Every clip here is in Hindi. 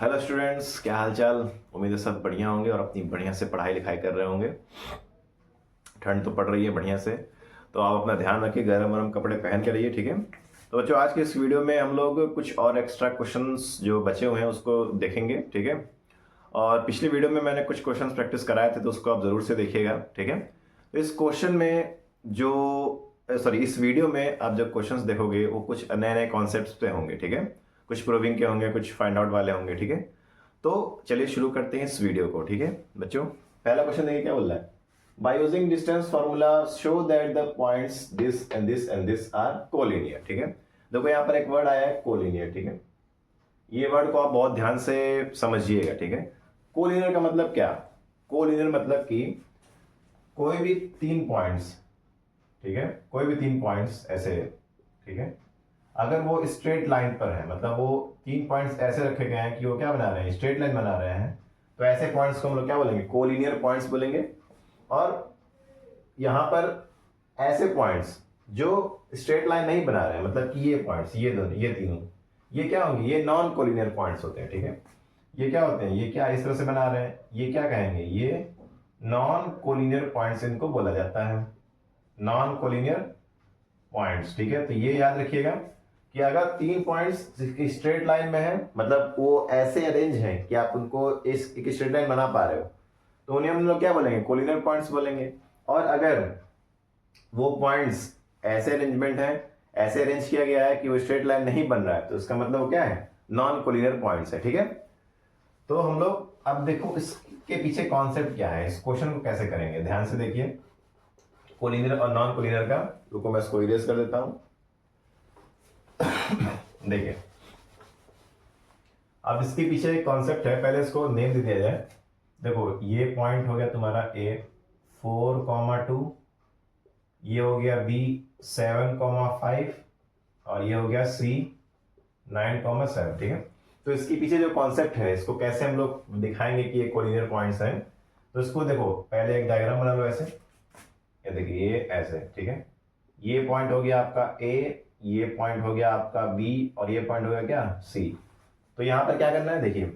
हेलो स्टूडेंट्स, क्या हाल चाल। उम्मीद है सब बढ़िया होंगे और अपनी बढ़िया से पढ़ाई लिखाई कर रहे होंगे। ठंड तो पड़ रही है बढ़िया से, तो आप अपना ध्यान रखिए, गर्म वर्म कपड़े पहन के रहिए, ठीक है। तो बच्चों, आज के इस वीडियो में हम लोग कुछ और एक्स्ट्रा क्वेश्चंस जो बचे हुए हैं उसको देखेंगे, ठीक है। और पिछली वीडियो में मैंने कुछ क्वेश्चंस प्रैक्टिस कराए थे, तो उसको आप ज़रूर से देखिएगा, ठीक है। तो इस क्वेश्चन में जो सॉरी इस वीडियो में आप जब क्वेश्चंस देखोगे वो कुछ नए नए कॉन्सेप्ट्स पे होंगे, ठीक है। कुछ प्रूविंग के होंगे, कुछ फाइंड आउट वाले होंगे, ठीक है। तो चलिए शुरू करते हैं इस वीडियो को, ठीक है बच्चों। पहला क्वेश्चन देखिए क्या बोल रहा है। By using distance formula show that the points this and this and this are collinear, ठीक है। देखो यहाँ पर एक वर्ड आया है कोलिनियर, ठीक है। ये वर्ड को आप बहुत ध्यान से समझिएगा, ठीक है। कोलिनियर का मतलब क्या। कोलिनियर मतलब कि कोई भी तीन पॉइंट्स, ठीक है, कोई भी तीन पॉइंट्स ऐसे, ठीक है, अगर वो स्ट्रेट लाइन पर है, मतलब वो तीन पॉइंट्स ऐसे रखे गए हैं कि वो क्या बना रहे हैं, स्ट्रेट लाइन बना रहे हैं, तो ऐसे पॉइंट्स को हम लोग क्या बोलेंगे, कोलिनियर पॉइंट्स बोलेंगे। और यहां पर ऐसे पॉइंट्स जो स्ट्रेट लाइन नहीं बना रहे हैं, मतलब कि ये पॉइंट्स, ये दोनों, ये तीनों, ये क्या होंगे, ये नॉन कोलिनियर पॉइंट्स होते हैं, ठीक है। ये क्या होते हैं, ये क्या इस तरह से बना रहे हैं, ये क्या कहेंगे, ये नॉन कोलिनियर पॉइंट्स इनको बोला जाता है, नॉन कोलिनियर पॉइंट्स, ठीक है। तो ये याद रखिएगा कि अगर तीन पॉइंट्स स्ट्रेट लाइन में है, मतलब वो ऐसे अरेंज हैं कि आप उनको इस एक स्ट्रेट लाइन बना पा रहे हो, तो उन्हें हम लोग क्या बोलेंगे, कोलिनियर पॉइंट्स बोलेंगे। और अगर वो पॉइंट्स ऐसे अरेंजमेंट है, ऐसे अरेंज किया गया है कि वो स्ट्रेट लाइन नहीं बन रहा है, तो इसका मतलब वो क्या है, नॉन कोलिनियर पॉइंट्स है, ठीक है। तो हम लोग अब देखो इसके पीछे कॉन्सेप्ट क्या है, इस क्वेश्चन को कैसे करेंगे, ध्यान से देखिए। कोलिनियर और नॉन कोलिनियर का, रुको मैं इसको इरेज कर देता हूं। देखिए, अब इसके पीछे एक कॉन्सेप्ट है, पहले इसको नेम दे दिया जाए। देखो, ये पॉइंट हो गया तुम्हारा ए 4,2, ये हो गया बी 7,5 और ये हो गया सी 9,7, ठीक है। तो इसके पीछे जो कॉन्सेप्ट है, इसको कैसे हम लोग दिखाएंगे कि ये कोलिनियर पॉइंट्स हैं। तो इसको देखो, पहले एक डायग्राम बना लो ऐसे, ये देखिए ये ऐसे, ठीक है। ये पॉइंट हो गया आपका ए, ये पॉइंट हो गया आपका बी और ये पॉइंट हो गया क्या, सी। तो यहां पर क्या करना है, देखिए,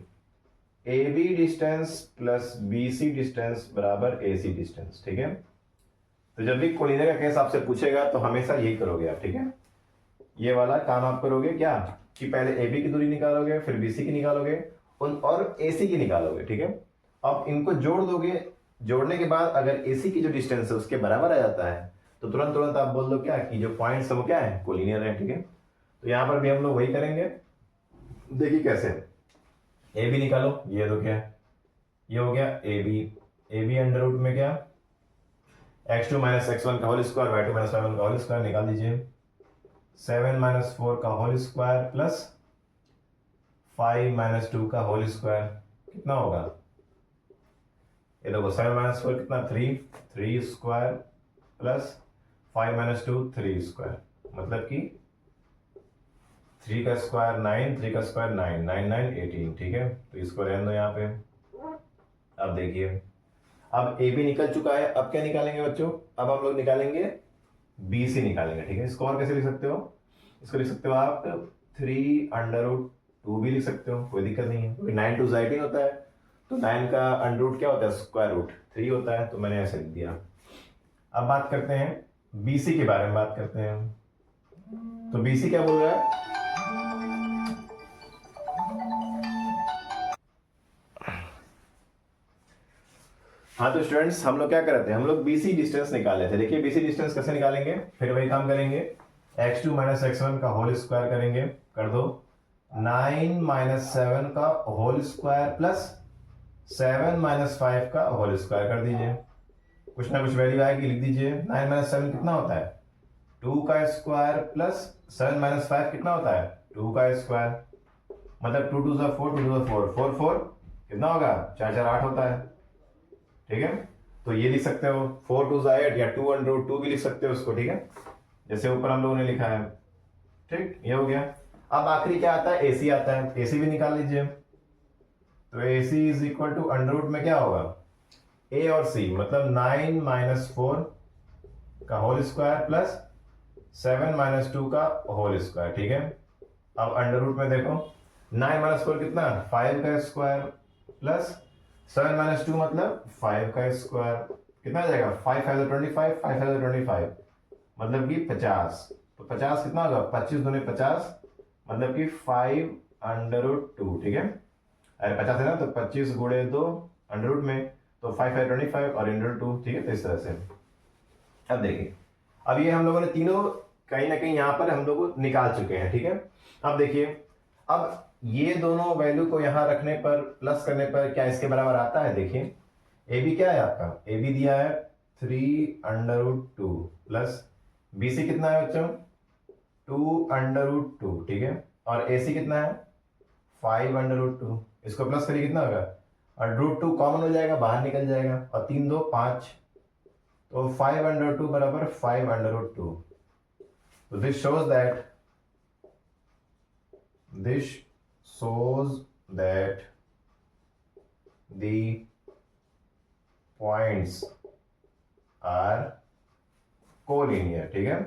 A B distance plus B C distance बराबर ए सी डिस्टेंस, ठीक है। तो जब भी कोलिनियर का केस आपसे पूछेगा तो हमेशा यही करोगे आप, ठीक है। ये वाला काम आप करोगे क्या, कि पहले ए बी की दूरी निकालोगे, फिर बी सी की निकालोगे और ए सी की निकालोगे, ठीक है। अब इनको जोड़ दोगे, जोड़ने के बाद अगर ए सी की जो डिस्टेंस है उसके बराबर आ जाता है, तो तुरंत तुरंत आप बोल दो क्या, कि जो पॉइंट्स है वो क्या है, कोलिनियर है, ठीक है। तो यहां पर भी हम लोग वही करेंगे। देखिए कैसे, ए बी निकालो, ये दो क्या है, ये हो गया ए बी अंडर रूट में क्या, x2 माइनस x1 का whole square, y2 minus y1 का होल स्क्वायर निकाल दीजिए, 7 माइनस 4 का होल स्क्वायर प्लस 5 माइनस 2 का होल स्क्वायर, कितना होगा, ये देखो 7 माइनस 4 कितना, 3 स्क्वायर प्लस 5 माइनस 2 3 स्क्वायर, मतलब कि 3 का स्क्वायर 9, 3 का स्क्वायर 9, 9 9 18, ठीक है। तो इसको रहने दो यहाँ पे। अब देखिए, अब ए बी निकल चुका है, अब क्या निकालेंगे बच्चों, अब हम लोग निकालेंगे बी सी निकालेंगे, ठीक है। इसको और कैसे लिख सकते हो, इसको लिख सकते हो आप 3 अंडर रूट 2 भी लिख सकते हो, कोई दिक्कत नहीं है, क्योंकि 9 2 18 होता है, तो 9 का अंडर रूट क्या होता है, स्क्वायर रूट 3 होता है, तो मैंने ऐसे लिख दिया। अब बात करते हैं बीसी के बारे में, बात करते हैं। तो बीसी क्या बोल रहा है, हाँ तो स्टूडेंट्स हम लोग क्या कर रहे थे, हम लोग बीसी डिस्टेंस निकाले थे। देखिए बीसी डिस्टेंस कैसे निकालेंगे, फिर वही काम करेंगे, x2 माइनस x1 का होल स्क्वायर करेंगे, कर दो, 9 माइनस 7 का होल स्क्वायर प्लस 7 माइनस 5 का होल स्क्वायर कर दीजिए, कुछ ना कुछ वैल्यू आएगी, लिख दीजिए। 9 माइनस 7 कितना होता है, 2 का स्क्वायर प्लस 7 माइनस 5 कितना होता है, 2 का स्क्वायर, मतलब 2 2 4 2 2 4 4 4 कितना होगा, 4 4 8 होता है, ठीक है। तो ये लिख सकते हो 4 2 8 या 2 अंडर रूट 2 भी लिख सकते हो उसको, ठीक है, जैसे ऊपर हम लोगों ने लिखा है, ठीक, ये हो गया। अब आखिरी क्या आता है, एसी आता है, एसी भी निकाल लीजिए। तो AC is equal to under root में क्या होगा, ए और सी, मतलब 9 माइनस 4 का होल स्क्वायर प्लस 7 माइनस 2 का होल स्क्वायर, ठीक है। अब अंडर रूट में देखो, 9 माइनस 4 कितना, 5 का स्क्वायर, प्लस 7 माइनस 2 मतलब 5 का स्क्वायर, कितना आ जाएगा, 5 5 25, 5 5 25, मतलब कि 50। तो 50 कितना होगा, 25 दूनी 50, मतलब कि 5 अंडर रूट 2, ठीक है। अरे 50 है ना, तो 25 गुणे 2 अंडर रूट में, तो 5 5 25 और अंडर 2, ठीक है। तो इस तरह से अब देखिए, अब ये हम लोगों ने तीनों कहीं ना कहीं यहाँ पर हम लोग निकाल चुके हैं, ठीक है। अब देखिए, अब ये दोनों वैल्यू को यहाँ रखने पर, प्लस करने पर क्या इसके बराबर आता है, देखिए ए बी क्या है आपका, ए बी दिया है 3 under root 2, plus B C कितना है बच्चों, 2 अंडर रूट 2, ठीक है। और ए सी कितना है, 5 अंडर रूट 2, इसको प्लस करिए कितना होगा, और रूट 2 कॉमन हो जाएगा, बाहर निकल जाएगा, और 3 2 5, तो 5 अंडर 2 बराबर 5 under root 2। So this shows that the points are collinear, ठीक है।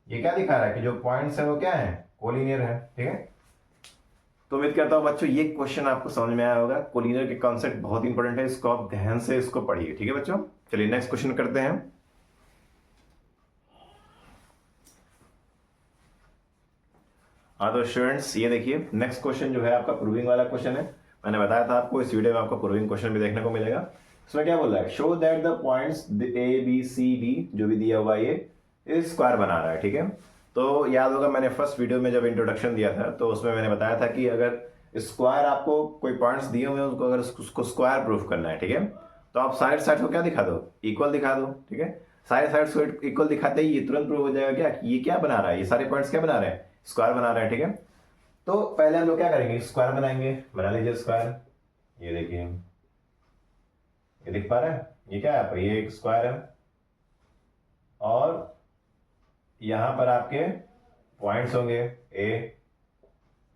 ये क्या दिखा रहा है कि जो पॉइंट्स है वो क्या है, कोलिनियर है, ठीक है। तो उम्मीद करता हूं बच्चों ये क्वेश्चन आपको समझ में आया होगा। कोलिनियर के कॉन्सेप्ट बहुत इंपॉर्टेंट है, इसको आप ध्यान से इसको पढ़िए, ठीक है बच्चों। चलिए नेक्स्ट क्वेश्चन करते हैं। हाँ तो स्टूडेंट्स ये देखिए, नेक्स्ट क्वेश्चन जो है आपका प्रूविंग वाला क्वेश्चन है। मैंने बताया था आपको इस वीडियो में आपको प्रूविंग क्वेश्चन भी देखने को मिलेगा। इसमें क्या बोल रहा है, show that the points A B C D जो भी दिया हुआ है ये स्क्वायर बना रहा है, ठीक है। तो याद होगा मैंने फर्स्ट वीडियो में जब इंट्रोडक्शन दिया था तो उसमें मैंने बताया था कि अगर स्क्वायर आपको कोई पॉइंट्स दिए हुए हैं उसको अगर उसको स्क्वायर प्रूफ करना है, ठीक है, तो आप साइड साइड को क्या दिखा दो, इक्वल दिखा दो, ठीक है। साइड साइड को इक्वल दिखाते ही ये तुरंत प्रूव हो जाएगा क्या, ये क्या बना रहा है, ये सारे पॉइंट्स क्या बना रहे हैं, स्क्वायर बना रहे हैं, ठीक है। तो पहले हम लोग क्या करेंगे, स्क्वायर बनाएंगे, बना लीजिए स्क्वायर। ये देखिए, ये दिख पा रहा है, ये क्या है आपका, ये एक स्क्वायर है, और यहां पर आपके पॉइंट्स होंगे ए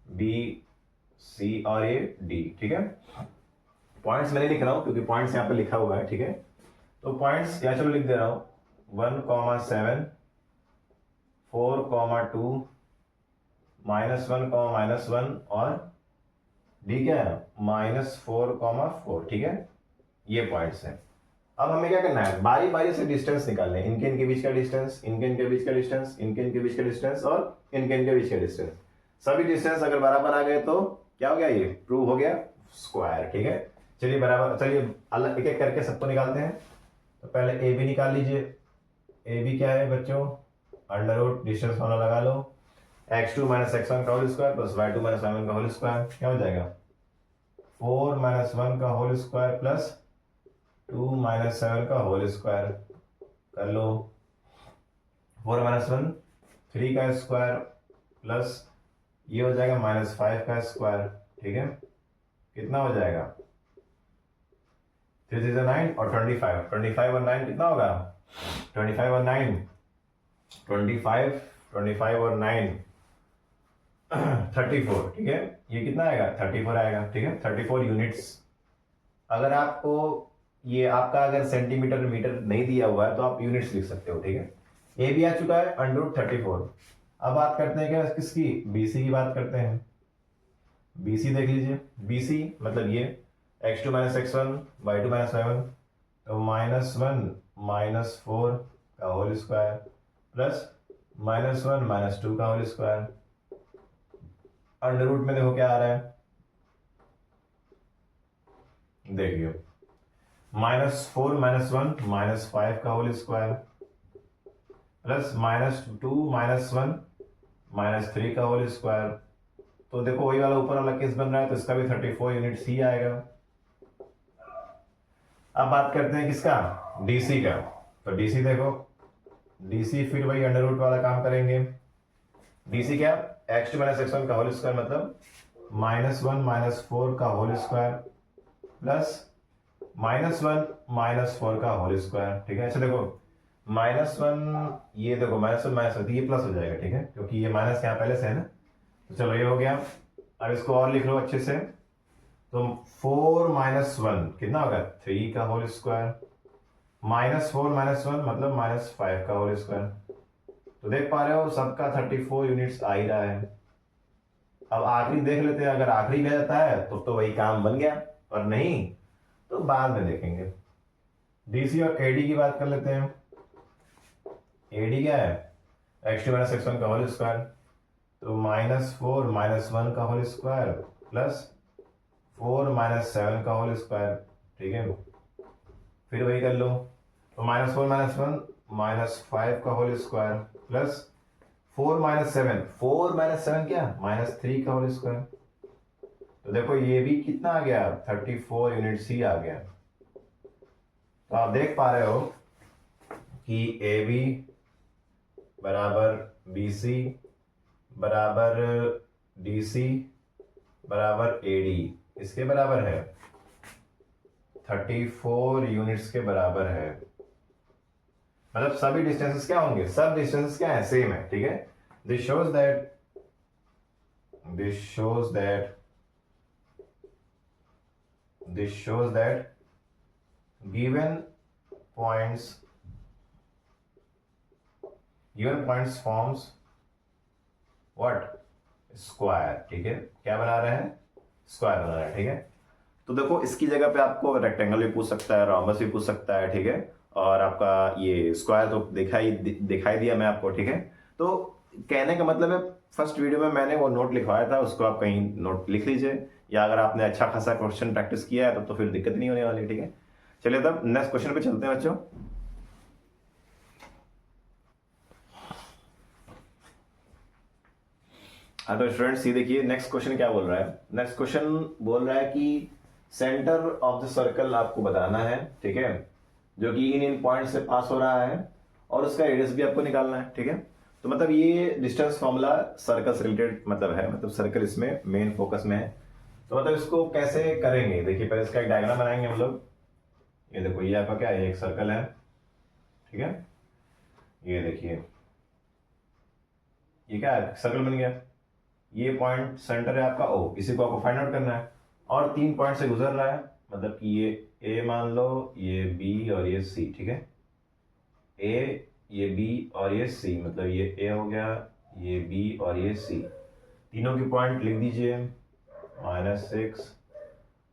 बी सी और ये डी, ठीक है। पॉइंट्स मैंने लिख रहा हूं क्योंकि पॉइंट्स यहां पे लिखा हुआ है, ठीक है। तो पॉइंट्स या चलो लिख दे रहा हूं, 1,7, 4,2, -1, और डी क्या है, -4,4, ठीक है। ये पॉइंट्स हैं। अब हमें क्या करना है, बारी बारी से डिस्टेंस निकालने हैं, इनके इनके बीच का डिस्टेंस, इनके इनके बीच का डिस्टेंस, इनके इनके बीच का डिस्टेंस, और इनके इनके बीच का डिस्टेंस। सभी डिस्टेंस अगर बराबर आ गए तो क्या हो गया, ये प्रूव हो गया स्क्वायर, ठीक है। चलिए बराबर, चलिए अलग एक एक करके सबको निकालते हैं। तो पहले ए बी निकाल लीजिए। ए बी क्या है बच्चों, अंडर रूट डिस्टेंस वाला लगा लो, x2 माइनस x1 का whole square plus y2 minus y1 का होल स्क्वायर, क्या हो जाएगा, 4 माइनस 1 का होल स्क्वायर प्लस 2 माइनस 7 का होल स्क्वायर कर लो। 4 माइनस 1 3 का स्क्वायर प्लस ये हो जाएगा -5 का स्क्वायर, ठीक है। कितना हो जाएगा, 3 3 9 और 25 और 9 कितना होगा, 25 और 9 25 और 9 34, ठीक है। ये कितना आएगा, 34 आएगा, ठीक है। 34 यूनिट्स। अगर आपको ये आपका अगर सेंटीमीटर मीटर नहीं दिया हुआ है तो आप यूनिट्स लिख सकते हो, ठीक है। ए भी आ चुका है √34। अब बात करते हैं क्या किसकी, बीसी की बात करते हैं। बीसी देख लीजिए, बीसी मतलब ये x2 minus x1 y2 minus y1, तो -1 -4 का होल स्क्वायर प्लस -1 -2 का होल स्क्वायर। अंडर रूट में देखो क्या आ रहा है, देखिए -4 -1 -5 का होल स्क्वायर प्लस -2 -1 -3 का होल स्क्वायर। तो देखो वही वाला ऊपर वाला केस बन रहा है तो इसका भी 34 यूनिट्स ही आएगा। अब बात करते हैं किसका, डीसी का। तो डीसी देखो, डीसी फिर वही अंडर रूट वाला काम करेंगे। डीसी क्या, x2 माइनस x1 का होल स्क्वायर मतलब -1 -4 का होल स्क्वायर प्लस -1 -4 का होल स्क्वायर, ठीक है। अच्छा देखो -1, ये देखो -1 -1 ये प्लस हो जाएगा, ठीक है, क्योंकि ये माइनस यहाँ पहले से है ना। तो चलो ये हो गया। अब इसको और लिख लो अच्छे से। तो 4 -1 कितना होगा, 3 का होल स्क्वायर, -4 -1 मतलब -5 का होल स्क्वायर। तो देख पा रहे हो सबका 34 यूनिट्स आ ही रहा है। अब आखिरी देख लेते हैं, अगर आखिरी में जाता है तो वही काम बन गया, और नहीं तो बाद में देखेंगे। डीसी और एडी की बात कर लेते हैं। एडी क्या है, x2 माइनस x1 का होल स्क्वायर, तो -4 -1 का होल स्क्वायर प्लस 4 -7 का होल स्क्वायर, ठीक है। फिर वही कर लो, तो -4 -1 -5 का होल स्क्वायर प्लस 4 -7 क्या, -3 का होल स्क्वायर। तो देखो ये भी कितना आ गया, 34 यूनिट्स ही आ गया। तो आप देख पा रहे हो कि ए बी बराबर बी सी बराबर डी सी बराबर ए डी इसके बराबर है, 34 यूनिट्स के बराबर है। मतलब सभी डिस्टेंसेस क्या होंगे, सब डिस्टेंसेस क्या है, सेम है, ठीक है। This shows that given points forms what, square, ठीक है। क्या बना रहे हैं, स्क्वायर बना रहे हैं, ठीक है। तो देखो इसकी जगह पे आपको रेक्टेंगल भी पूछ सकता है, रोम्बस भी पूछ सकता है, ठीक है। और आपका ये स्क्वायर तो दिखाई दिया मैं आपको, ठीक है। तो कहने का मतलब है, फर्स्ट वीडियो में मैंने वो नोट लिखवाया था, उसको आप कहीं नोट लिख लीजिए, या अगर आपने अच्छा खासा क्वेश्चन प्रैक्टिस किया है तो फिर दिक्कत नहीं होने वाली, ठीक है। चलिए तब नेक्स्ट क्वेश्चन पे चलते हैं बच्चों। हाँ तो स्टूडेंट्स ये देखिए नेक्स्ट क्वेश्चन क्या बोल रहा है। नेक्स्ट क्वेश्चन बोल रहा है कि सेंटर ऑफ द सर्कल आपको बताना है, ठीक है, जो कि इन पॉइंट से पास हो रहा है, और उसका रेडियस भी आपको निकालना है, ठीक है। तो मतलब ये डिस्टेंस फॉर्मूला सर्कल से रिलेटेड मतलब है, मतलब सर्कल इसमें मेन फोकस में है। तो मतलब इसको कैसे करेंगे, देखिए पहले इसका एक डायग्राम बनाएंगे हम लोग। ये देखो ये आपका क्या है, एक सर्कल है, ठीक है। ये देखिए ये क्या है, सर्कल बन गया। ये पॉइंट सेंटर है आपका O, इसी को आपको फाइंड आउट करना है, और 3 पॉइंट से गुजर रहा है, मतलब कि ये A मान लो, ये B और ये C, ठीक है। A, ये B और ये C, मतलब ये A हो गया, ये B और ये C, तीनों की पॉइंट लिख दीजिए, -6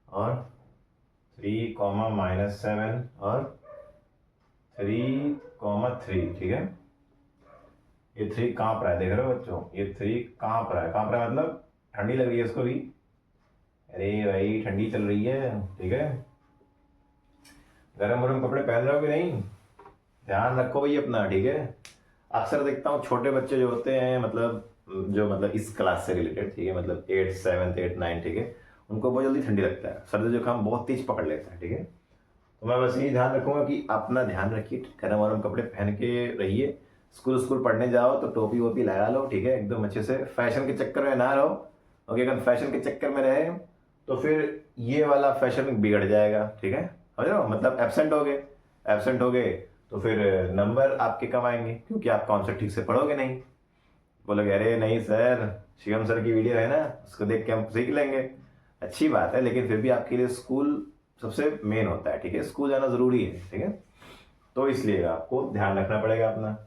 और 3, -7 और 3, ठीक है। ये 3 कांप रहा है, देख रहे हो बच्चों, ये 3 कांप रहा है मतलब ठंडी लग रही है इसको भी। अरे भाई ठंडी चल रही है, ठीक है। गरम गरम कपड़े पहन रहे हो कि नहीं, ध्यान रखो भाई अपना, ठीक है। अक्सर देखता हूँ छोटे बच्चे जो होते हैं, मतलब इस क्लास से रिलेटेड, ठीक है, मतलब 8th 7th 8th 9th, ठीक है, उनको बहुत जल्दी ठंडी लगता है, सर्दी जुकाम बहुत तेज पकड़ लेता है, ठीक है। तो मैं बस यही ध्यान रखूंगा कि अपना ध्यान रखिए, गरम गरम कपड़े पहन के रहिए। स्कूल पढ़ने जाओ तो टोपी वोपी लगा लो, ठीक है, एकदम अच्छे से, फैशन के चक्कर में ना रहो। ओके, अगर फैशन के चक्कर में रहे तो फिर ये वाला फैशन बिगड़ जाएगा, ठीक है, समझ रहे हो, मतलब एब्सेंट हो गए तो फिर नंबर आपके कम आएंगे, क्योंकि आप कॉन्सेप्ट ठीक से पढ़ोगे नहीं। बोलोगे अरे नहीं सर, शिवम सर की वीडियो है ना, उसको देख के हम सीख लेंगे, अच्छी बात है, लेकिन फिर भी आपके लिए स्कूल सबसे मेन होता है, ठीक है, स्कूल जाना जरूरी है, ठीक है। तो इसलिए आपको ध्यान रखना पड़ेगा अपना।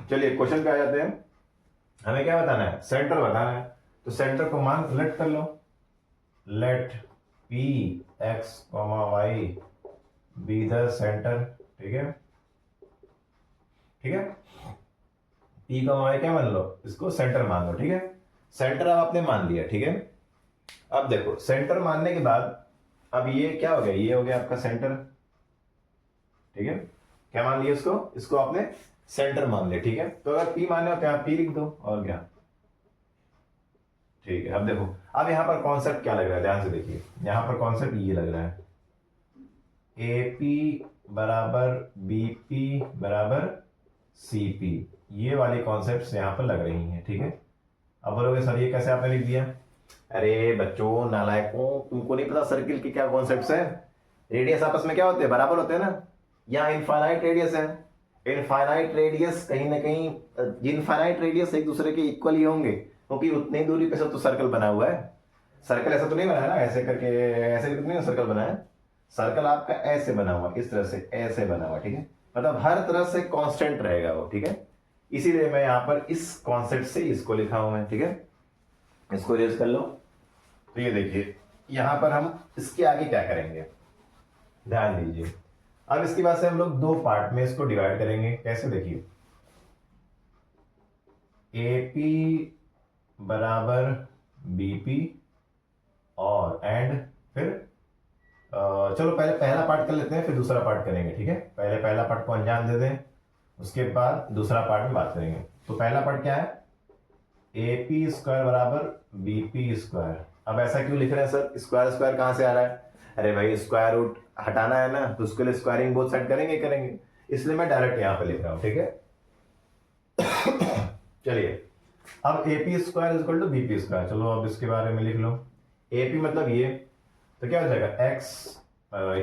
चलिए क्वेश्चन पे आ जाते हैं। हमें क्या बताना है, सेंटर बताना है। तो सेंटर को मान लेट कर लो, let P x, y be the centre, ठीक है, ठीक है। P, y क्या मान लो, इसको सेंटर मान लो, ठीक है। सेंटर अब आपने मान लिया, ठीक है। अब देखो सेंटर मानने के बाद अब ये क्या हो गया, ये हो गया आपका सेंटर, ठीक है। क्या मान लिया इसको आपने सेंटर मान लिया, ठीक है। तो अगर P माने हो तो आप P लिख दो, और क्या, ठीक है। अब देखो अब यहां पर कॉन्सेप्ट क्या लग रहा है, ध्यान से देखिए, यहां पर कॉन्सेप्ट ये लग रहा है, AP बराबर BP बराबर CP, ये वाली कॉन्सेप्ट यहां पर लग रही हैं, ठीक है। अब बोलोगे सर ये कैसे आपने लिख दिया, अरे बच्चों नालायकों, तुमको नहीं पता सर्किल के क्या कॉन्सेप्ट्स है, रेडियस आपस में क्या होते हैं, बराबर होते हैं ना, यहाँ इनफाइनाइट रेडियस है, इनफाइनाइट रेडियस कहीं ना कहीं, इनफाइनाइट रेडियस एक दूसरे के इक्वल ही होंगे, क्योंकि उतनी दूरी पे तो सर्कल बना हुआ है। सर्कल ऐसा तो नहीं बना है ना, ऐसे करके ऐसे तो नहीं सर्कल बना है, सर्कल आपका ऐसे बना हुआ, इस तरह से ऐसे बना हुआ, ठीक है, मतलब हर तरह से कांस्टेंट रहेगा वो, ठीक है। इसीलिए मैं यहाँ पर इस कॉन्सेप्ट से इसको लिखा हूं मैं, ठीक है। इसको रेज कर लो। तो ये देखिए यहां पर हम इसके आगे क्या करेंगे, ध्यान दीजिए। अब इसके बाद से हम लोग दो पार्ट में इसको डिवाइड करेंगे। कैसे, देखिए एपी बराबर बीपी और एंड फिर चलो पहले पहला पार्ट कर लेते हैं, फिर दूसरा पार्ट करेंगे, ठीक है। पहले पहला पार्ट को अंजाम दे दें, उसके बाद दूसरा पार्ट में बात करेंगे। तो पहला पार्ट क्या है, ए पी स्क्वायर बराबर बी पी स्क्वायर। अब ऐसा क्यों लिख रहे हैं सर, स्क्वायर स्क्वायर कहां से आ रहा है? अरे भाई स्क्वायर रूट हटाना है ना, तो उसके लिए स्क्वायरिंग बोथ साइड करेंगे, इसलिए मैं डायरेक्ट यहां पे लिख रहा हूं, ठीक है। चलिए अब A P square is equal to B P square, चलो अब इसके बारे में लिख लो। ए पी मतलब ये, तो क्या हो जाएगा एक्स,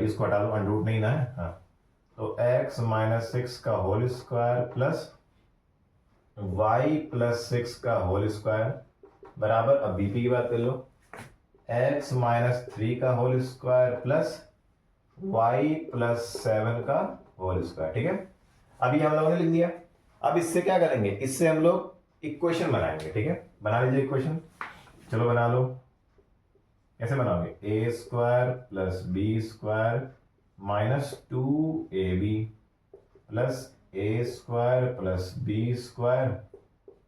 इसको हटा लो, अंडर रूट नहीं ना है, हाँ। तो एक्स माइनस 6 का whole square plus y plus 6 का होल स्क्वायर बराबर, अब बीपी की बात कर लो, एक्स माइनस 3 का whole square plus y plus 7 का होल स्क्वायर, ठीक है। अभी हम लोगों ने लिख दिया। अब इससे क्या करेंगे, इससे हम लोग इक्वेशन बनाएंगे, ठीक है। बना लीजिए इक्वेशन, चलो बना लो। कैसे बनाओगे, A square plus B square minus 2ab plus A square plus B square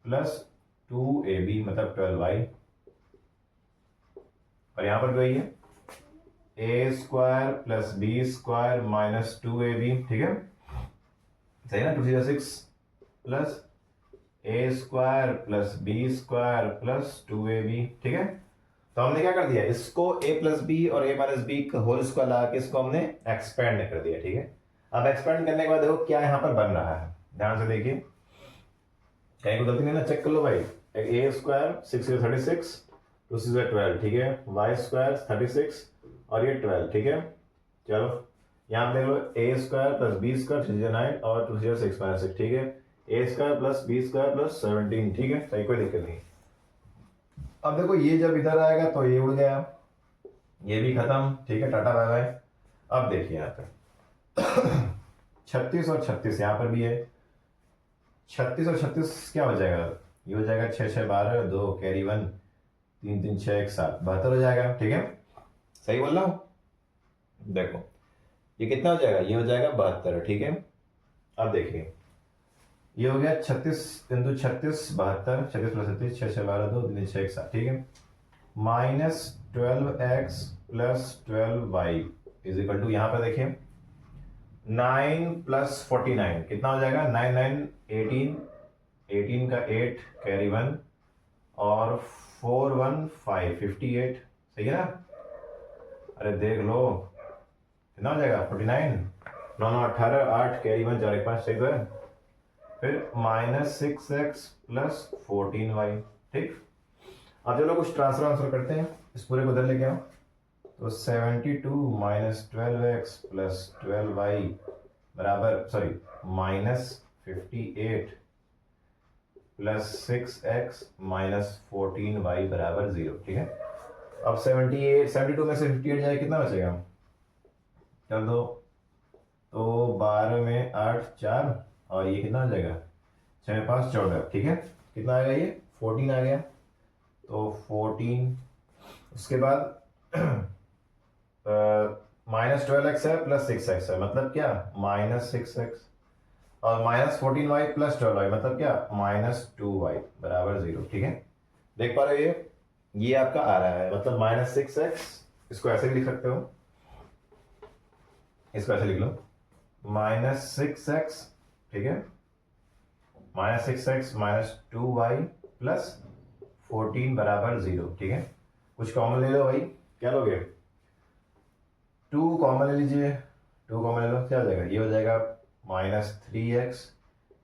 plus 2ab मतलब 12y, और यहां पर वही है A square plus B square minus 2ab, ठीक है, सही ना। 2 6 plus A square plus B square plus 2ab, ठीक है। तो हमने क्या कर दिया, इसको a प्लस बी और a माइनस बी का होल स्क्वायर लगा के इसको हमने एक्सपेंड कर दिया, ठीक है। अब एक्सपेंड करने के बाद देखो क्या यहां पर बन रहा है, ध्यान से देखिए, कहीं को गलती नहीं ना, चेक कर लो भाई। ए स्क्वायर 6 से 36, 2 से 12, ठीक है, वाई स्क्वायर 36 और ये 12, ठीक है। चलो यहाँ पे देख लो, ए स्क्वायर प्लस बी स्क्वायर 3 से 9 और 2 से 6 माइनस 6, ठीक है। A square plus B square plus 17, ठीक है, सही, कोई दिक्कत नहीं। अब देखो ये जब इधर आएगा तो ये उड़ गया, ये भी खत्म, ठीक है, टाटा बाय बाय। अब देखिए यहाँ पे 36 और 36 यहाँ पर भी है, 36 और 36 क्या हो जाएगा, ये हो जाएगा 6 6 12, 2 कैरी 1, 3 3 6 1 7, 72 हो जाएगा, ठीक है, सही बोल रहा हूँ। देखो ये कितना हो जाएगा, ये हो जाएगा 72, ठीक है। अब देखिए ये हो गया 36 इंटू 36 72, 36 प्लस 36 6 6 12, 2 3 6 1 7, ठीक है, minus 12x plus 12y is equal to, यहां पर देखिए 9 प्लस 49 कितना हो जाएगा, 9 9 18, 18 का 8 कैरी 1 और 4 1 5 58, सही है ना। अरे देख लो कितना हो जाएगा 49, 9 9 18, 8 कैरी 1 4 1 5, सही तो है। फिर माइनस 6x प्लस 14y, ठीक। अब चलो कुछ ट्रांसफर आंसर करते हैं, इस पूरे को उधर लेके आओ। तो 72 माइनस 12x प्लस 12y बराबर, sorry, minus 58 plus 6x minus 14y बराबर 0, ठीक है। अब 72 में से 58 जाए कितना बचेगा, कर दो, तो 12 में 8 4 और ये कितना आ जाएगा 6 5 14, ठीक है। कितना आएगा, ये 14 आ गया, तो 14, उसके बाद माइनस 12x है प्लस 6x है, मतलब क्या माइनस 6x, और माइनस 14y प्लस 12y मतलब क्या माइनस 2y बराबर 0, ठीक है। देख पा रहे हो ये आपका आ रहा है, मतलब माइनस 6x, इसको ऐसे भी लिख सकते हो, इसको ऐसे लिख लो माइनस 6x, ठीक है, minus 6x minus 2y plus 14 बराबर 0, ठीक है। कुछ कॉमन ले लो भाई, क्या लोगे, 2 कॉमन ले लीजिए, 2 कॉमन ले लो, क्या हो जाएगा, ये हो जाएगा minus 3x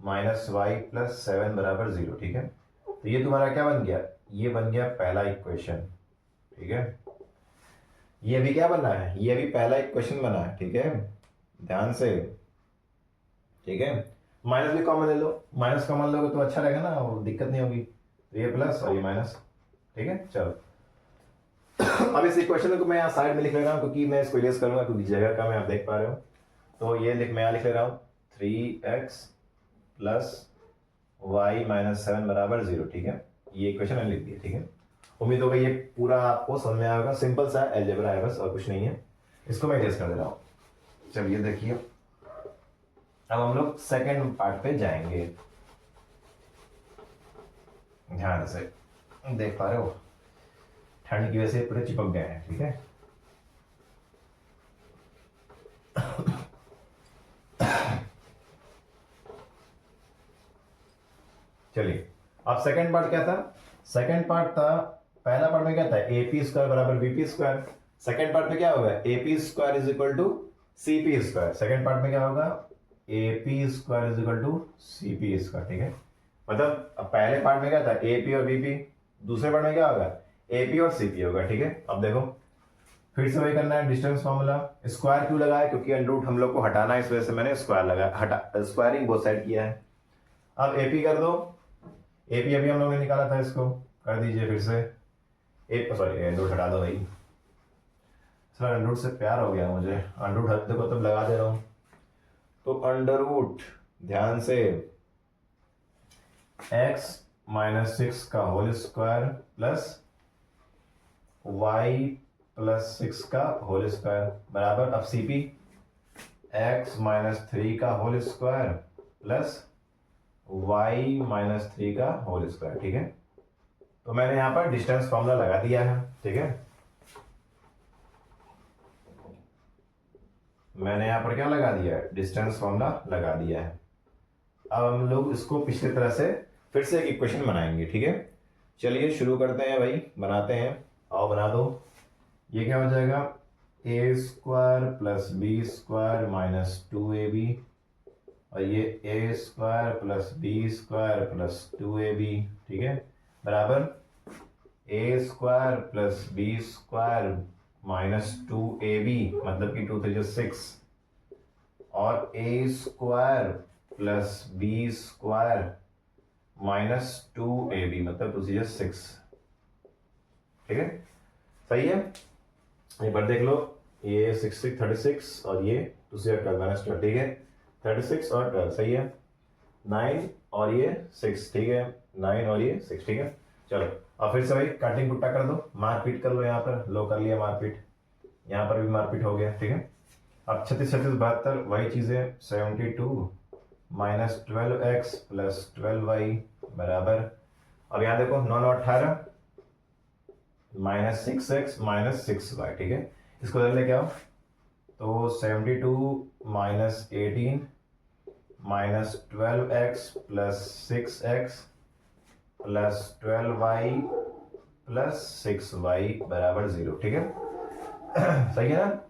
minus Y plus 7 बराबर 0, ठीक है। तो ये तुम्हारा क्या बन गया, ये बन गया पहला इक्वेशन, ठीक है। ये अभी क्या बना है, ये अभी पहला इक्वेशन बना है, ठीक है, ध्यान से, ठीक है। माइनस भी कॉमन ले लो, माइनस कॉमन लोगे तो अच्छा रहेगा ना, और दिक्कत नहीं होगी। तो ये प्लस और ये माइनस, ठीक है। चलो अब इस इक्वेशन को मैं यहाँ साइड में लिख ले रहा हूँ, क्योंकि मैं इसको इरेज करूंगा, क्योंकि जगह कम है, आप देख पा रहे हो। तो ये मैं यहाँ लिख ले रहा हूँ 3x प्लस वाई माइनस 7 बराबर 0, ठीक है, ये इक्वेशन मैंने लिख दी, ठीक है। उम्मीद होगा ये पूरा आपको समझ में आएगा, सिंपल सा अलजेब्रा है बस और कुछ नहीं है। इसको मैं टेस्ट कर दे रहा हूँ। चलिए देखिए, अब हम लोग सेकंड पार्ट पे जाएंगे। ध्यान से देख पा रहे हो, ठंड की वजह से पूरे चिपक गए हैं, ठीक है। चलिए, अब सेकंड पार्ट क्या था? सेकंड पार्ट था, पहला पार्ट में क्या था? ए स्क्वायर बराबर बीपी स्क्वायर। सेकंड पार्ट में क्या होगा? A square is equal to CP square. Second part में क्या होगा? A square is equal to CP square, ठीक है। मतलब अब पहले पार्ट में क्या था? एपी और बीपी। दूसरे पार्ट में क्या होगा? एपी और सीपी होगा, ठीक है। अब देखो फिर से वही करना है, डिस्टेंस फॉर्मूला। स्क्वायर क्यों लगाया? क्योंकि अंडर रूट हम लोग को हटाना है, इस वजह से मैंने स्क्वायर लगाया, स्क्वायरिंग बोथ साइड किया है। अब एपी कर दो। एपी अभी हम लोगों ने निकाला था, इसको कर दीजिए फिर से। सॉरी, अंडर रूट हटा दो भाई, सर अंडर रूट से प्यार हो गया मुझे, अंडर रूट हट देखो तब लगा दे रहा हूं। तो अंडर रूट, ध्यान से, x माइनस 6 का whole square plus y plus 6 का होल स्क्वायर बराबर, अब सीपी x माइनस 3 का whole square plus y minus 3 का होल स्क्वायर, ठीक है। तो मैंने यहां पर डिस्टेंस फॉर्मूला लगा दिया है, ठीक है। मैंने यहां पर क्या लगा दिया है? डिस्टेंस फॉर्मूला लगा दिया है। अब हम लोग इसको पिछली तरह से फिर से एक इक्वेशन बनाएंगे, ठीक है। चलिए शुरू करते हैं भाई, बनाते हैं। आओ बना दो। ये क्या हो जाएगा? A square plus B square minus 2ab, और ये A square plus B square plus 2ab, ठीक है, बराबर A square plus B square minus 2ab, मतलब कि 2 3 6, और A square plus B square minus 2ab, मतलब 2 3 6, ठीक है। सही है, एक बार देख लो, ये 6 36 और ये 2 से 12 माइनस 12, ठीक है। 36 और 12 सही है। 9 और ये 6, ठीक है। 9 और ये 6, ठीक है। चलो अब फिर से भाई कटिंग पुट्टा कर दो, मारपीट कर लो। यहाँ पर लो कर लिया मारपीट, यहाँ पर भी मारपीट हो गया, ठीक है। अब 36 36 72 वही चीजें, 72 माइनस 12x प्लस 12y बराबर, अब यहाँ देखो 9 9 18 माइनस 6x माइनस 6y, ठीक है। इसको इधर लेके आओ, तो 72 minus 18 minus 12x plus 6x plus 12y plus 6y बराबर 0, ठीक है। सही है ना?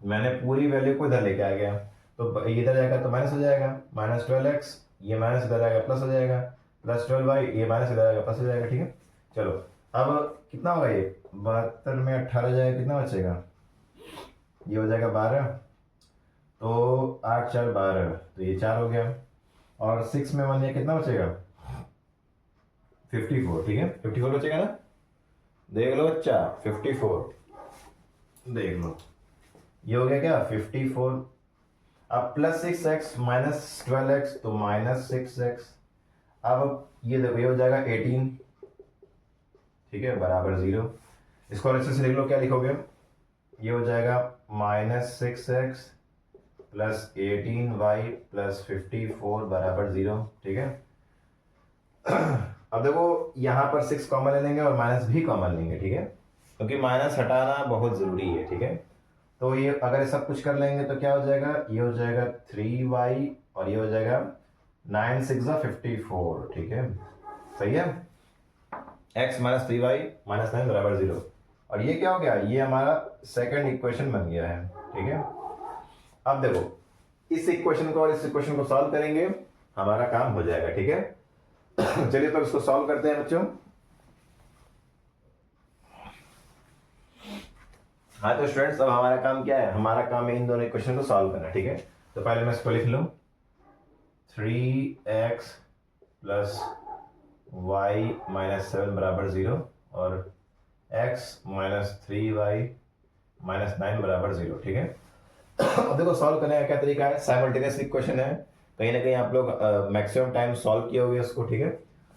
मैंने पूरी वैल्यू को इधर लेके आ गया, तो इधर जाएगा तो माइनस हो जाएगा, माइनस 12x, ये माइनस इधर आएगा प्लस हो जाएगा, प्लस 12y, ये माइनस इधर आएगा प्लस हो जाएगा, ठीक है। चलो अब कितना होगा? ये 72 में 18 जाएगा, कितना बचेगा? ये हो जाएगा 12, तो 8 4 12, तो ये 4 हो गया, और 6 में 1 ये कितना बचेगा? 54, ठीक है। 54 बचेगा ना? देख लो बच्चा, 54 देख लो, ये हो गया क्या? 54। अब प्लस 6x माइनस 12x, तो माइनस 6x। अब ये देखो, ये हो जाएगा 18, ठीक है, बराबर 0। इसको अच्छे से लिख लो, क्या लिखोगे? ये हो जाएगा minus 6x plus 18y plus 54 बराबर 0, ठीक है। अब देखो यहाँ पर 6 कॉमन ले लेंगे और माइनस भी कॉमन लेंगे, ठीक है, क्योंकि माइनस हटाना बहुत जरूरी है, ठीक है। तो ये अगर ये सब कुछ कर लेंगे तो क्या हो जाएगा? ये हो जाएगा 3y और ये हो जाएगा 9 6 54, ठीक है। सही है। x माइनस 3y माइनस 9 बराबर 0, और ये क्या हो गया? ये हमारा सेकंड इक्वेशन बन गया है, ठीक है। अब देखो, इस इक्वेशन को और इस इक्वेशन को सॉल्व करेंगे, हमारा काम हो जाएगा, ठीक है। चलिए तो इसको सॉल्व करते हैं बच्चों। हाँ तो स्टूडेंट्स, अब हमारा काम क्या है? हमारा काम है इन दोनों इक्वेशन को सॉल्व करना, ठीक है। तो पहले मैं इसको लिख लूं, 3x प्लस y माइनस 7 बराबर 0 और x माइनस 3y माइनस 9 बराबर 0, ठीक है। अब देखो सॉल्व करने का क्या तरीका है? साइमल्टेनियस इक्वेशन है, कहीं ना कहीं आप लोग मैक्सिमम टाइम सॉल्व किए होंगे इसको, ठीक है।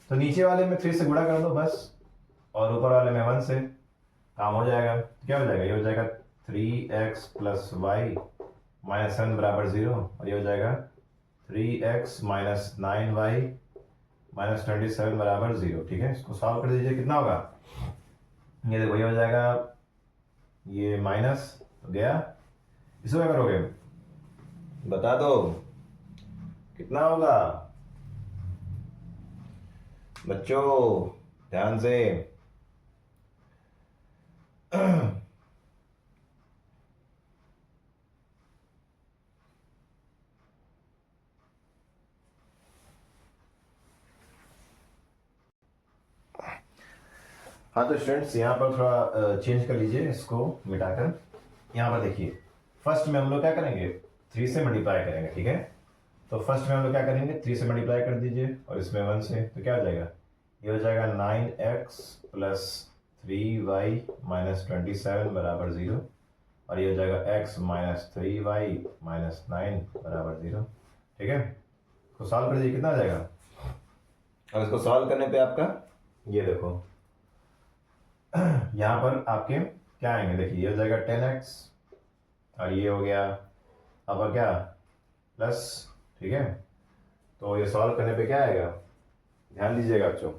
तो नीचे वाले में 3 से गुणा कर दो बस, और ऊपर वाले में 1 से काम हो जाएगा। क्या हो जाएगा, ये हो जाएगा 3x प्लस वाई माइनस 1 बराबर 0, और ये हो जाएगा 3x माइनस 9y माइनस 27 बराबर 0। ठीक है, इसको सॉल्व कर दीजिए, कितना होगा, ये देखो ये हो जाएगा, ये माइनस तो गया, इसको क्या करोगे बता दो कितना होगा बच्चों, ध्यान से। हाँ तो स्टूडेंट्स यहाँ पर थोड़ा चेंज कर लीजिए, इसको मिटाकर यहाँ पर देखिए, फर्स्ट में हम लोग क्या करेंगे 3 से मल्टीप्लाई करेंगे। ठीक है, तो फर्स्ट में हम लोग क्या करेंगे 3 से मल्टीप्लाई कर दीजिए और इसमें 1 से, तो क्या हो जाएगा, ये हो जाएगा 9x प्लस 3y माइनस 27 बराबर 0, और ये हो जाएगा x माइनस 3y माइनस 9 बराबर 0। ठीक है, इसको सॉल्व कर दीजिए, कितना आ जाएगा, और इसको सॉल्व करने पे आपका ये देखो यहाँ पर आपके क्या आएंगे, देखिए ये हो जाएगा 10x और ये हो गया अब क्या प्लस। ठीक है, तो ये सॉल्व करने पे क्या आएगा, ध्यान दीजिएगा बच्चों।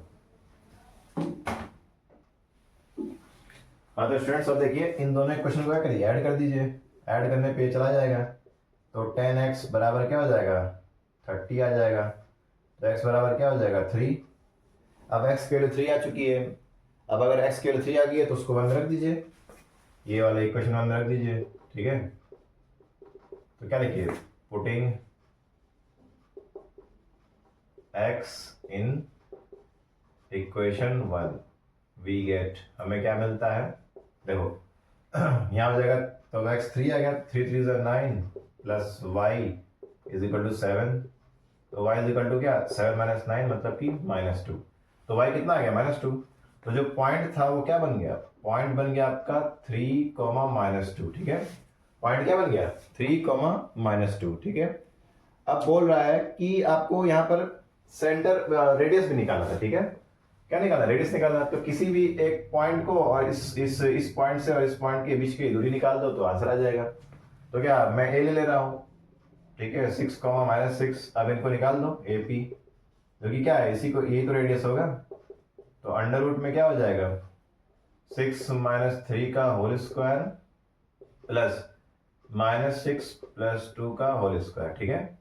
हाँ तो स्टूडेंट्स अब देखिए इन दोनों क्वेश्चन को क्या करिए, ऐड कर दीजिए, ऐड करने पे चला जाएगा, तो 10x बराबर क्या हो जाएगा 30 आ जाएगा, तो x बराबर क्या हो जाएगा 3। अब x की वैल्यू 3 आ चुकी है, अब अगर x की वैल्यू 3 आ गई है तो उसको 1 रख दीजिए, ये वाला इक्वेशन 1 रख दीजिए। ठीक है, तो क्या लिखिए, putting x in equation 1 we get, हमें क्या मिलता है देखो यहाँ हो जाएगा, तो x 3 आ गया, 3 3 9 plus y is equal to 7, तो y इज इक्वल टू क्या 7 माइनस 9 मतलब कि -2, तो y कितना आ गया -2, तो जो पॉइंट था वो क्या बन गया, पॉइंट बन गया आपका 3, -2। ठीक है, पॉइंट क्या बन गया 3, -2। ठीक है, अब बोल रहा है कि आपको यहाँ पर सेंटर रेडियस भी निकालना था। ठीक है, क्या निकालना, रेडियस निकालना, तो किसी भी एक पॉइंट को और इस पॉइंट से और इस पॉइंट के बीच की दूरी निकाल दो तो आंसर आ जाएगा। तो क्या मैं ए ले रहा हूँ, ठीक है 6, -6, अब इनको निकाल दो ए पी, जो कि क्या है इसी को, यही तो रेडियस होगा, तो अंडर रूट में क्या हो जाएगा 6 - 3 का होल स्क्वायर प्लस -6 + 2 का होल स्क्वायर। ठीक है,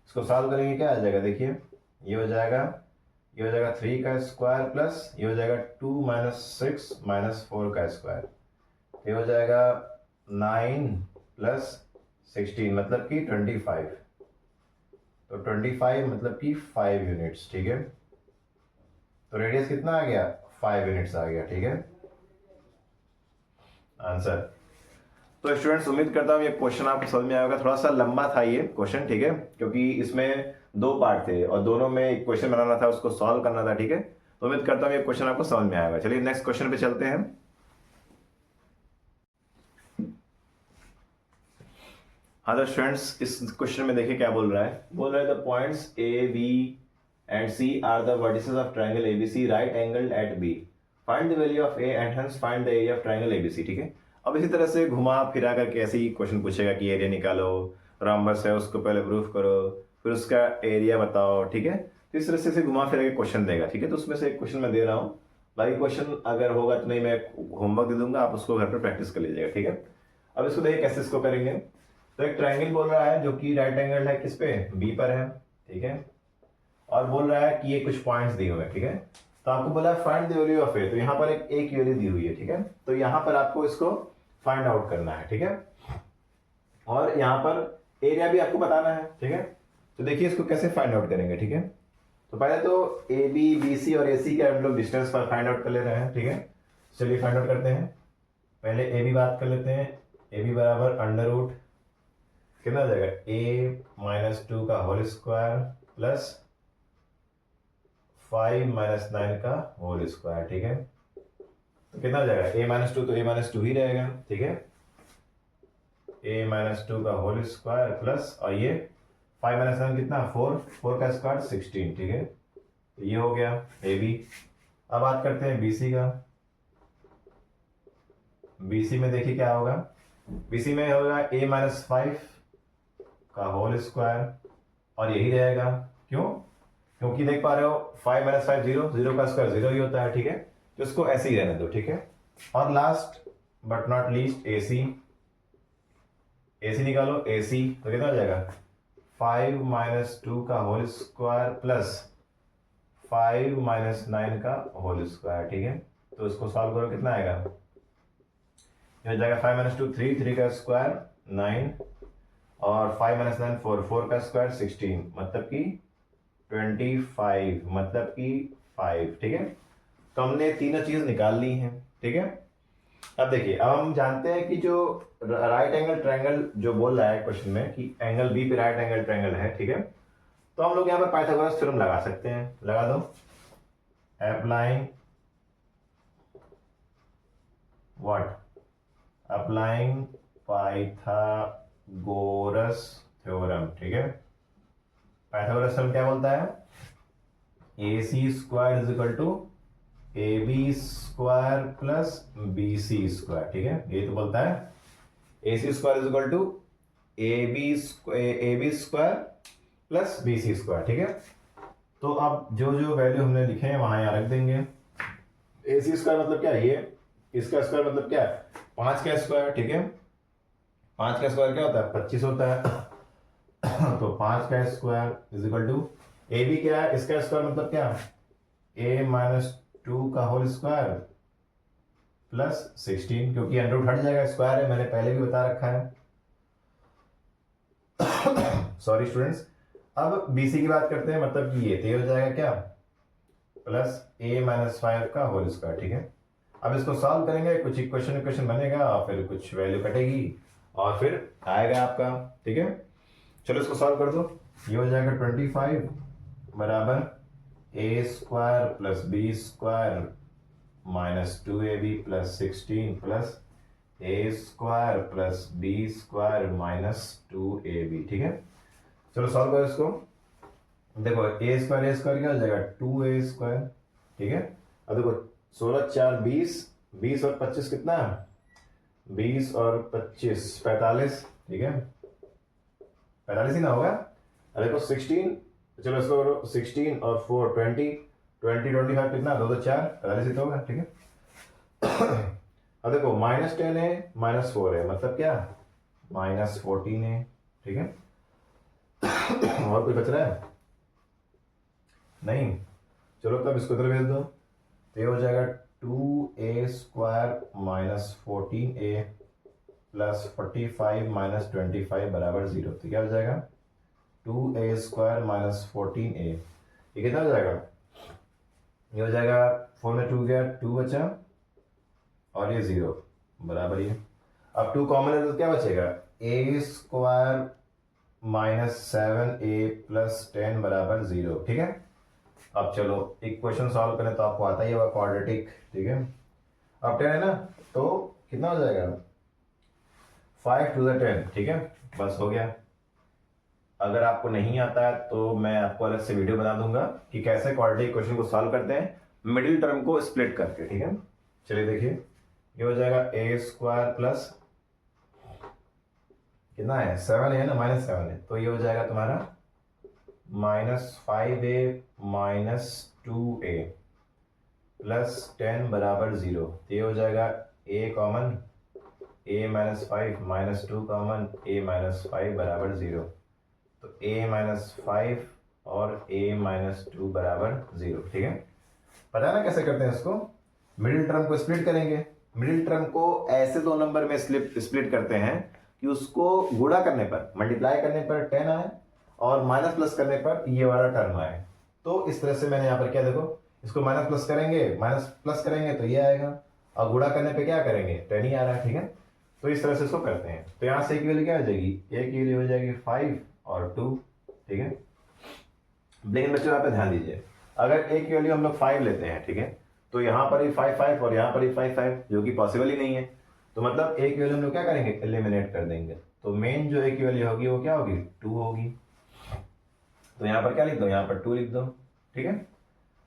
इसको सॉल्व करेंगे क्या आ जाएगा, देखिए ये हो जाएगा 3 का स्क्वायर प्लस ये हो जाएगा 2 - 6 - 4 का स्क्वायर, ये हो जाएगा 9 + 16 मतलब कि 25, तो 25 मतलब कि 5 यूनिट्स। ठीक है, तो रेडियस कितना आ गया 5 यूनिट्स आ गया। ठीक है, आंसर। तो स्टूडेंट्स उम्मीद करता हूँ ये क्वेश्चन आपको समझ में आएगा, थोड़ा सा लंबा था ये क्वेश्चन। ठीक है, क्योंकि इसमें 2 पार्ट थे और दोनों में एक क्वेश्चन बनाना था, उसको सॉल्व करना था। ठीक है, तो उम्मीद करता हूँ ये क्वेश्चन आपको समझ में आएगा। चलिए नेक्स्ट क्वेश्चन पे चलते हैं। हाँ तो स्टूडेंट्स इस क्वेश्चन में देखिए क्या बोल रहा है the points A B and C are the vertices of triangle ABC right angled at B, find the value of A and hence find the area of triangle ABC. ठीक है, अब इसी तरह से घुमा फिरा करके ऐसे ही क्वेश्चन पूछेगा कि एरिया निकालो, रॉम्बस है उसको पहले प्रूफ करो, फिर उसका एरिया बताओ। ठीक है, तो इस तरह से घुमा फिरा के क्वेश्चन देगा। ठीक है, तो उसमें से एक क्वेश्चन मैं दे रहा हूँ, बाकी क्वेश्चन अगर होगा तो नहीं मैं होमवर्क दे दूंगा, आप उसको घर पर प्रैक्टिस कर लीजिएगा। ठीक है, अब इसको देखिए कैसे इसको करेंगे। तो एक ट्रायंगल बोल रहा है जो कि राइट एंगल है किस पे, बी पर है। ठीक है, और बोल रहा है कि ये कुछ पॉइंट्स दिए हुए हैं। ठीक है, तो आपको बोला है फाइंड द वैल्यू ऑफ ए, तो यहाँ पर एक वैल्यू दी हुई है। ठीक है, तो यहाँ पर आपको इसको फाइंड आउट करना है। ठीक है, और यहाँ पर एरिया भी आपको बताना है। ठीक है, तो देखिए इसको कैसे फाइंड आउट करेंगे। ठीक है, तो पहले तो ए बी बी सी और ए सी के हम लोग डिस्टेंस पर फाइंड आउट कर ले रहे हैं। ठीक है, चलिए फाइंड आउट करते हैं। पहले ए बी बात कर लेते हैं, ए बी बराबर अंडर रूट कितना हो जाएगा a - 2 का होल स्क्वायर प्लस 5 - 9 का होल स्क्वायर। ठीक है, तो कितना हो जाएगा a - 2, तो a - 2 ही रहेगा। ठीक है, a - 2 का होल स्क्वायर प्लस और ये 5 - 9 कितना 4 का स्क्वायर 16। ठीक है, तो ये हो गया ए बी। अब बात करते हैं बी सी का, BC में देखिए क्या होगा, BC में होगा a माइनस 5 का होल स्क्वायर, और यही रहेगा। क्यों? क्योंकि देख पा रहे हो 5 माइनस 5 जीरो, जीरो का स्क्वायर जीरो ही होता है, ठीक है, तो इसको ऐसे ही रहने दो, ठीक है। और last but not least AC, AC निकालो, AC तो कितना हो जाएगा 5 माइनस 2 का होल स्क्वायर प्लस 5 माइनस 9 का होल स्क्वायर, ठीक है। तो इसको सॉल्व करो, कितना आएगा, ये हो जाएगा 5 माइनस 2 3, 3 का स्क्वायर 9, और 5 माइनस 9 4, 4 का स्क्वायर 16, मतलब कि 25, मतलब कि 5, ठीक है। तो हमने तीनों चीज निकाल ली हैं, ठीक है। अब देखिए, अब हम जानते हैं कि जो राइट एंगल ट्रायंगल जो बोल रहा है क्वेश्चन में कि एंगल बी पे राइट एंगल ट्रायंगल है, ठीक है, तो हम लोग यहाँ पर पाइथागोरस थ्योरम लगा सकते हैं। लगा दो, applying what, applying Pythagoras theorem, ठीक है। पाइथागोरस थ्योरम क्या बोलता है, AC square is equal to AB square plus BC square, ठीक है, ये तो बोलता है AC square is equal to AB square plus BC square, ठीक है। तो अब जो जो वैल्यू हमने लिखे हैं वहां यहां रख देंगे। AC स्क्वायर मतलब क्या है, ये इसका स्क्वायर मतलब क्या है 5 का स्क्वायर, ठीक है। 5 का स्क्वायर क्या होता है 25 होता है तो 5 का square is equal to AB क्या है, इसका स्क्वायर मतलब क्या, A माइनस 2 का होल स्क्वायर प्लस 16, क्योंकि अंडर रूट हट जाएगा, स्क्वायर है, मैंने पहले भी बता रखा है सॉरी स्टूडेंट्स। अब BC की बात करते हैं, मतलब कि ये हो जाएगा क्या, प्लस A माइनस 5 का होल स्क्वायर, ठीक है। अब इसको सॉल्व करेंगे, कुछ इक्वेशन बनेगा और फिर कुछ वैल्यू कटेगी और फिर आएगा आपका, ठीक है। चलो इसको सॉल्व कर दो, ये हो जाएगा 25 बराबर A square plus B square minus 2AB plus 16 plus A square plus B square minus 2AB, ठीक है। चलो सॉल्व करो इसको, देखो A स्क्वायर क्या हो जाएगा 2A स्क्वायर, ठीक है। अब देखो 16 4 20, 20 और 25 कितना है, 20 और 25 45, ठीक है, 45 ही ना होगा। अब देखो 16, चलो इसको करो 16 और 4 20, 20 25 कितना, 2 2 4 45 ही तो होगा, ठीक है। अब देखो -10 है -4 है, मतलब क्या -14 है, ठीक है। और कोई बच रहा है नहीं, चलो तब इसको इधर भेज दो, तो ये हो जाएगा 2A square minus 14A plus 45 minus 25 बराबर 0, तो क्या हो जाएगा 2A स्क्वायर माइनस 14A, ये कितना हो जाएगा, ये हो जाएगा 4 में 2 गया 2 बचा और ये 0 बराबर ये। अब 2 कॉमन है तो क्या बचेगा A square minus 7A plus 10 बराबर 0, ठीक है। अब चलो इक्वेशन सॉल्व करें तो आपको आता ही होगा क्वाड्रेटिक, ठीक है। अब 10 है ना, तो कितना हो जाएगा 5 to the 10, ठीक है, बस हो गया। अगर आपको नहीं आता है तो मैं आपको अलग से वीडियो बना दूंगा कि कैसे क्वाड्रेटिक इक्वेशन को सॉल्व करते हैं मिडिल टर्म को स्प्लिट करके, ठीक है। चलिए देखिए, ये हो जाएगा A स्क्वायर प्लस कितना है 7 है ना, -7 है, तो ये हो जाएगा तुम्हारा -5A माइनस 2A प्लस 10 बराबर 0, तो ये हो जाएगा A common, A minus 5 -2 common, A minus 5 बराबर 0, तो A माइनस 5 और A माइनस 2 बराबर 0, ठीक है। पता है ना कैसे करते हैं इसको, मिडिल टर्म को स्प्लिट करेंगे, मिडिल टर्म को ऐसे दो नंबर में स्प्लिट करते हैं कि उसको गुणा करने पर, मल्टीप्लाई करने पर 10 आए और माइनस प्लस करने पर ये वाला टर्म आए। तो इस तरह से मैंने यहाँ पर क्या, देखो इसको माइनस प्लस करेंगे तो ये आएगा, और गुणा करने पे क्या करेंगे 10 ही आ रहा है, ठीक है। तो इस तरह से इसको करते हैं, तो यहाँ से एक वैल्यू क्या हो जाएगी, एक वैल्यू हो जाएगी 5 और 2, ठीक है। लेकिन बच्चों यहाँ पे ध्यान दीजिए, अगर एक वैल्यू हम लोग 5 लेते हैं, ठीक है, तो यहाँ पर ही 5 5 और यहाँ पर ही 5 5, जो कि पॉसिबल ही नहीं है, तो मतलब एक वैल्यू हम लोग क्या करेंगे एलिमिनेट कर देंगे, तो मेन जो एक वैल्यू होगी वो क्या होगी 2 होगी, तो यहाँ पर क्या लिख दो, यहाँ पर 2 लिख दो, ठीक है।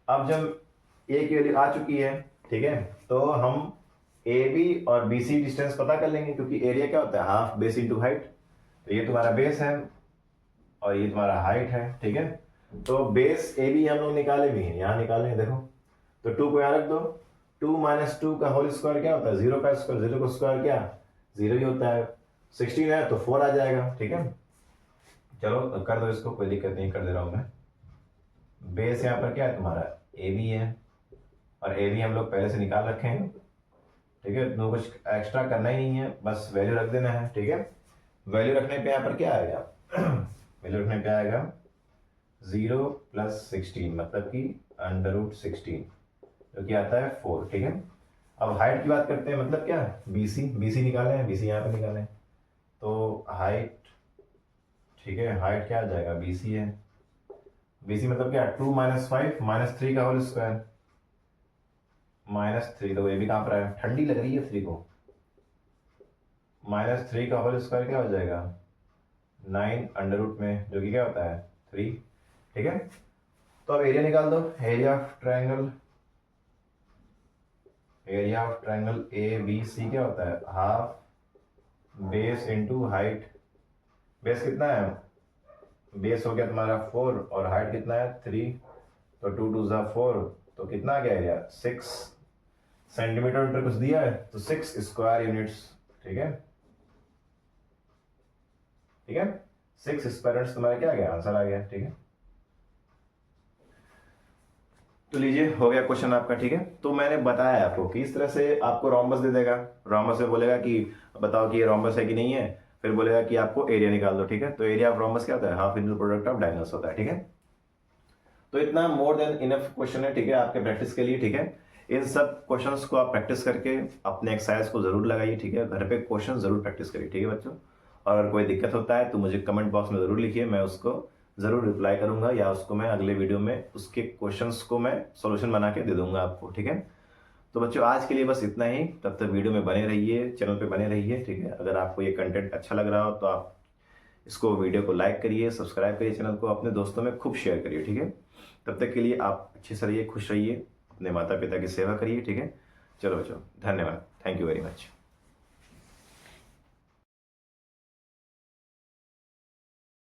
अब जब एक वैल्यू आ चुकी है, ठीक है, तो हम ए बी और बी सी डिस्टेंस पता कर लेंगे, क्योंकि एरिया क्या होता है, हाफ बेस इंटू हाइट। तो ये तुम्हारा बेस है और ये तुम्हारा हाइट है, ठीक है। तो बेस ए बी हम लोग निकाले भी हैं, यहाँ निकाले हैं देखो। तो 2 को यहाँ रख दो, 2 माइनस 2 का होल स्क्वायर क्या होता है, 0 का स्क्वायर, 0 का स्क्वायर क्या 0 ही होता है। 16 है तो 4 आ जाएगा, ठीक है। चलो कर दो इसको, कोई दिक्कत नहीं, कर दे रहा हूँ मैं। बेस यहाँ पर क्या है तुम्हारा ए बी है, और ए बी हम लोग पहले से निकाल रखे हैं, ठीक है। तो कुछ एक्स्ट्रा करना ही नहीं है, बस वैल्यू रख देना है, ठीक है। वैल्यू रखने पे यहाँ पर क्या आएगा वैल्यू रखने पे आएगा 0 प्लस 16, मतलब कि √16, जो कि आता है 4, ठीक है। अब हाइट की बात करते हैं, मतलब क्या है BC निकाले हैं, BC यहाँ पे निकाले हैं। तो हाइट, ठीक है, हाइट क्या आ जाएगा, BC है। BC मतलब क्या, 2 माइनस 5 माइनस 3 का होल स्क्वायर, -3, तो ये भी कहाँ पर है, ठंडी लग रही है 3 को। -3 का होल स्क्वायर क्या हो जाएगा 9 अंडर रूट में, जो कि क्या होता है 3, ठीक है। तो अब एरिया निकाल दो, एरिया ऑफ ट्रायंगल ABC क्या होता है, half base into height. Base कितना है, बेस हो गया तुम्हारा 4 और हाइट कितना है 3, तो 2 2 ज़ा 4, तो कितना आ गया एरिया 6 सेंटीमीटर मीटर कुछ दिया है, तो 6 स्क्वायर यूनिट्स, ठीक है, ठीक है। 6 स्क्वायर यूनिट्स तुम्हारा क्या आ गया, आंसर आ गया, ठीक है। तो लीजिए हो गया क्वेश्चन आपका, ठीक है। तो मैंने बताया आपको कि इस तरह से आपको रोम्बस दे देगा, रोम्बस में बोलेगा कि बताओ कि ये रोम्बस है कि नहीं है, फिर बोलेगा कि आपको एरिया निकाल दो, ठीक है। तो एरिया ऑफ रोम्बस क्या होता है, half into product of diagonals होता है, ठीक है। तो इतना मोर देन इनफ क्वेश्चन है, ठीक है, आपके प्रैक्टिस के लिए, ठीक है। इन सब क्वेश्चंस को आप प्रैक्टिस करके अपने एक्सरसाइज को जरूर लगाइए, ठीक है। घर पे क्वेश्चन जरूर प्रैक्टिस करिए, ठीक है बच्चों। और अगर कोई दिक्कत होता है तो मुझे कमेंट बॉक्स में जरूर लिखिए, मैं उसको जरूर रिप्लाई करूंगा, या उसको मैं अगले वीडियो में उसके क्वेश्चंस को मैं सॉल्यूशन बना के दे दूंगा आपको, ठीक है। तो बच्चों आज के लिए बस इतना ही, तब तक वीडियो में बने रहिए, चैनल पे बने रहिए, ठीक है। अगर आपको ये कंटेंट अच्छा लग रहा हो तो आप इसको वीडियो को लाइक करिए, सब्सक्राइब करिए चैनल को, अपने दोस्तों में खूब शेयर करिए, ठीक है। तब तक के लिए आप अच्छे से रहिए, खुश रहिए, अपने माता पिता की सेवा करिए, ठीक है। चलो बच्चों, धन्यवाद, थैंक यू वेरी मच।